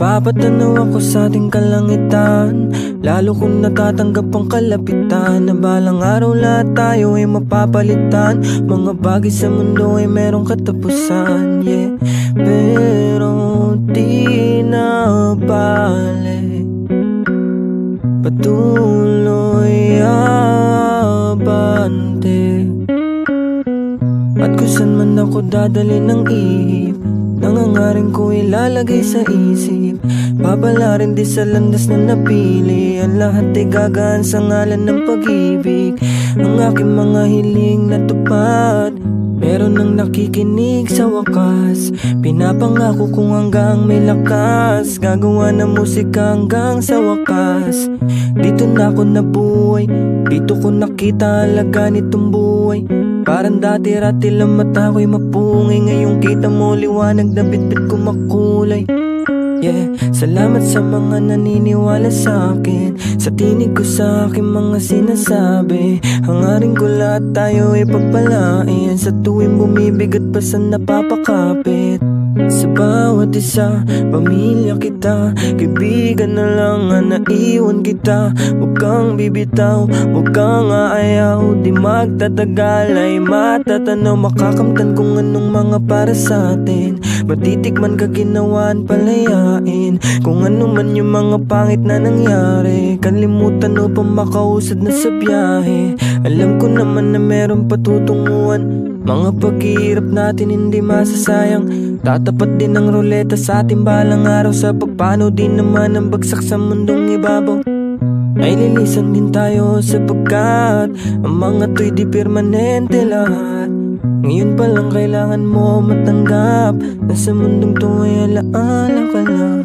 Napapatanaw ako sa ating kalangitan, lalo kung natatanggap ang kalapitan, na balang araw lahat tayo ay mapapalitan. Mga bagay sa mundo ay merong katapusan, yeah. Pero di na bale, patuloy abante. At kung saan man ako dadali ng ihip, nangangaring ko ilalagay sa isip. Babala rin di sa landas na napili, ang lahat ay gagaan sa ngalan ng pag-ibig. Ang aking mga hiling natupad, meron nang nakikinig sa wakas. Pinapangako kong hanggang may lakas, gagawa ng musika hanggang sa wakas. Dito na ako nabuhay, dito ko nakita halaga nitong buhay. Parang dati-rati lang mata ko'y mapungay, ngayong kita mo liwanag na bitbit ko makulay. Yeah, salamat sa mga naniniwala sa akin, sa tinig ko sa aking mga sinasabi. Hangarin ko lahat tayo ay pagpalain, sa tuwing bumibigat pa sa napapakapit. Sa bawat isa, pamilya kita, kaibigan na lang ang naiwan kita. Huwag kang bibitaw, huwag kang aayaw, di magtatagal ay matatanaw. Makakamtan kung anong mga para sa atin, matitikman ka ginawaan palayain. Kung ano man yung mga pangit na nangyari, kalimutan o pa makausad na sa biyahe. Alam ko naman na meron patutunguhan, mga paghihirap natin hindi masasayang. Tatapat din ang ruleta sa ating balang araw, sa pagpano din naman ang bagsak sa mundong ibabaw. Ay lilisan din tayo sapagkat ang mga to'y di permanente lahat. Ngayon pa lang kailangan mo matanggap na sa mundong to ay alaala ka lang.